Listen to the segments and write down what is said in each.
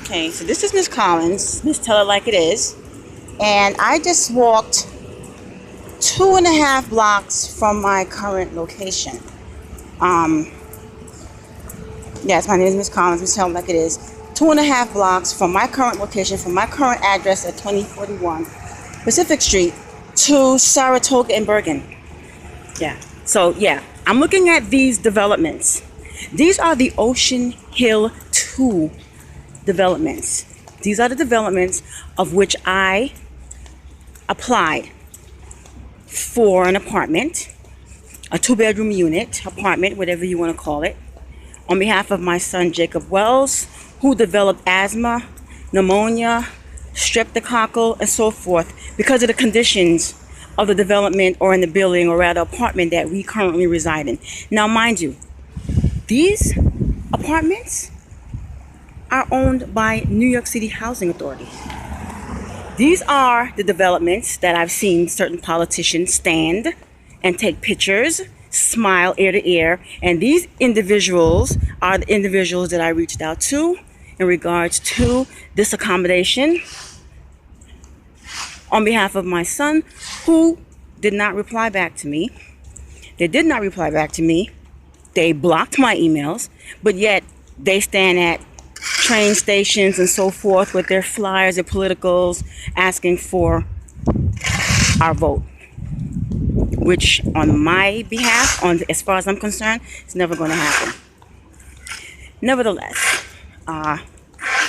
Okay, so this is Miss Collins, Miss Tell It Like It Is, and I just walked 2.5 blocks from my current location. Yes, my name is Miss Collins, Miss Tell It Like It Is. 2.5 blocks from my current location, from my current address at 2041 Pacific Street to Saratoga and Bergen. I'm looking at these developments. These are the Ocean Hill 2 developments. These are the developments of which I applied for an apartment, a 2-bedroom unit, apartment, whatever you want to call it, on behalf of my son Jacob Wells, who developed asthma, pneumonia, streptococcal, and so forth because of the conditions of the development, or in the building, or rather apartment that we currently reside in. Now, mind you, these apartments are owned by New York City Housing Authority. These are the developments that I've seen certain politicians stand and take pictures, smile ear to ear, and these individuals are the individuals that I reached out to in regards to this accommodation on behalf of my son, who did not reply back to me. They did not reply back to me. They blocked my emails, but yet they stand at train stations and so forth with their flyers and politicals asking for our vote, which on my behalf, as far as I'm concerned, it's never going to happen. Nevertheless,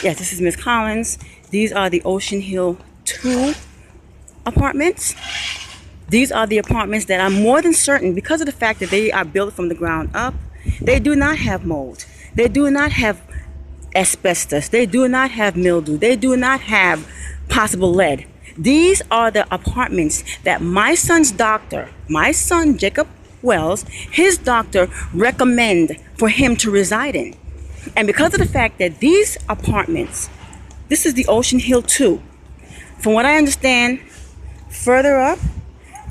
yes, this is Miss Collins. These are the Ocean Hill 2 apartments. These are the apartments that I'm more than certain, because of the fact that they are built from the ground up, they do not have mold. They do not have asbestos. They do not have mildew. They do not have possible lead. These are the apartments that my son's doctor, my son Jacob Wells, his doctor recommend for him to reside in. And because of the fact that these apartments, this is the Ocean Hill 2. From what I understand, further up,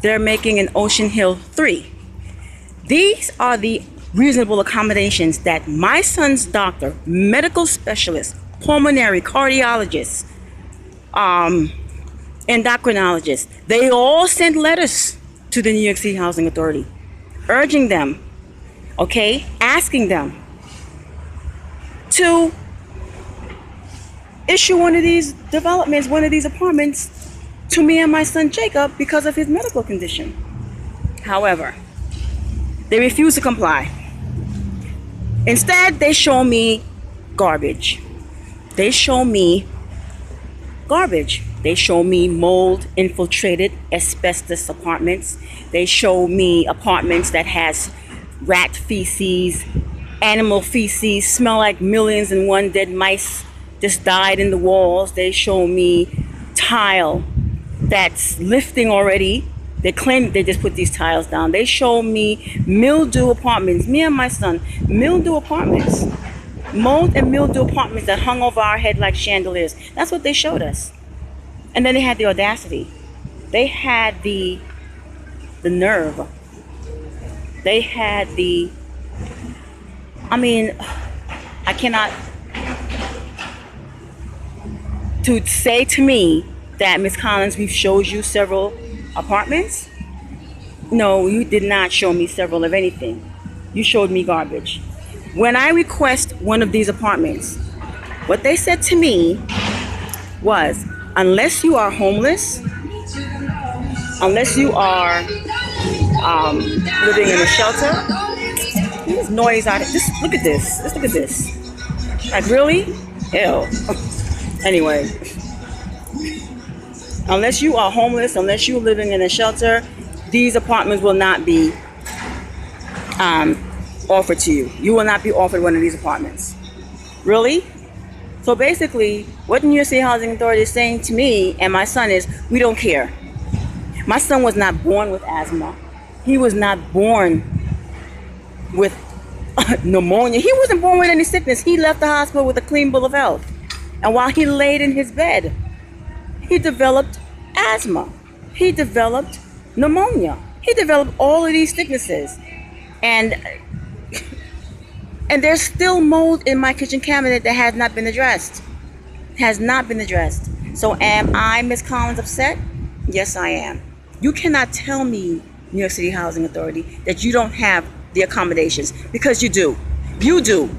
they're making an Ocean Hill 3. These are the reasonable accommodations that my son's doctor, medical specialist, pulmonary, cardiologist, endocrinologist, they all sent letters to the New York City Housing Authority, urging them, asking them to issue one of these developments, one of these apartments to me and my son Jacob because of his medical condition. However, they refuse to comply. Instead, they show me garbage. They show me garbage. They show me mold-infiltrated asbestos apartments. They show me apartments that has rat feces, animal feces, smell like millions and one dead mice just died in the walls. They show me tile that's lifting already. They claim they just put these tiles down. They show me mildew apartments, me and my son, mildew apartments, mold and mildew apartments that hung over our head like chandeliers. That's what they showed us. And then they had the audacity. They had the nerve. They had I cannot, to say to me that, Miss Collins, we've showed you several apartments. No, you did not show me several of anything. You showed me garbage. When I request one of these apartments, what they said to me was, unless you are homeless, unless you are living in a shelter, there's noise out of it. Just look at this. Just look at this. Like, really? Ew. Anyway. Unless you are homeless, unless you're living in a shelter, these apartments will not be offered to you. You will not be offered one of these apartments. Really? So basically, what the New York City Housing Authority is saying to me and my son is, we don't care. My son was not born with asthma. He was not born with pneumonia. He wasn't born with any sickness. He left the hospital with a clean bill of health. And while he laid in his bed, he developed asthma. He developed pneumonia. He developed all of these sicknesses. And there's still mold in my kitchen cabinet that has not been addressed. has not been addressed. So am I, Ms. Collins, upset? Yes, I am. You cannot tell me, New York City Housing Authority, that you don't have the accommodations, because you do. You do.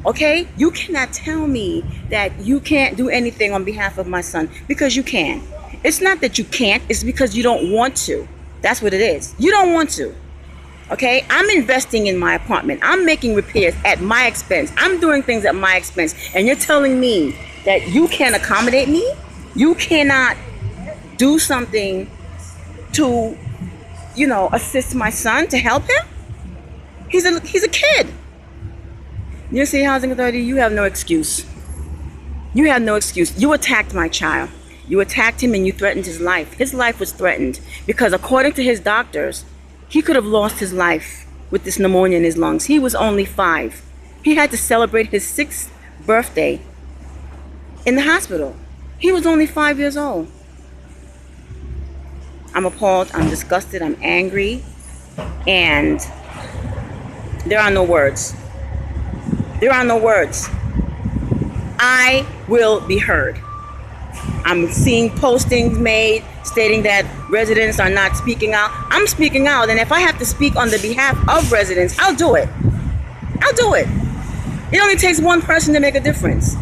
Okay? You cannot tell me that you can't do anything on behalf of my son, because you can. It's not that you can't, it's because you don't want to. That's what it is. You don't want to. Okay? I'm investing in my apartment. I'm making repairs at my expense. I'm doing things at my expense. And you're telling me that you can't accommodate me? You cannot do something to, assist my son, to help him? He's a kid. New York City Housing Authority, you have no excuse. You have no excuse. You attacked my child. You attacked him and you threatened his life. His life was threatened because, according to his doctors, he could have lost his life with this pneumonia in his lungs. He was only 5. He had to celebrate his 6th birthday in the hospital. He was only 5 years old. I'm appalled, I'm disgusted, I'm angry, and there are no words. There are no words. I will be heard. I'm seeing postings made stating that residents are not speaking out. I'm speaking out, and if I have to speak on the behalf of residents, I'll do it. I'll do it. It only takes one person to make a difference.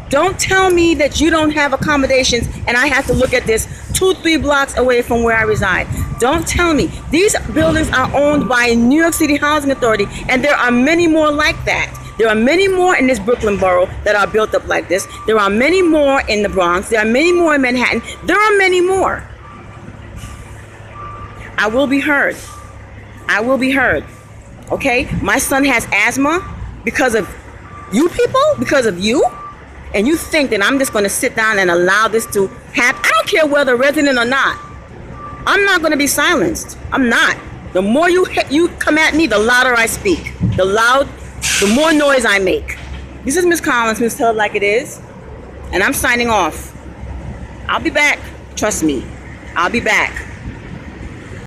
Don't tell me that you don't have accommodations and I have to look at this 2-3 blocks away from where I reside. Don't tell me. These buildings are owned by New York City Housing Authority, and there are many more like that. There are many more in this Brooklyn borough that are built up like this. There are many more in the Bronx. There are many more in Manhattan. There are many more. I will be heard. I will be heard. Okay? My son has asthma because of you people, because of you. And you think that I'm just going to sit down and allow this to happen? I don't care whether resident or not. I'm not going to be silenced. I'm not. The more you come at me, the louder I speak. The more noise I make. This is Ms. Collins, Ms. Tell It Like It Is. And I'm signing off. I'll be back. Trust me. I'll be back.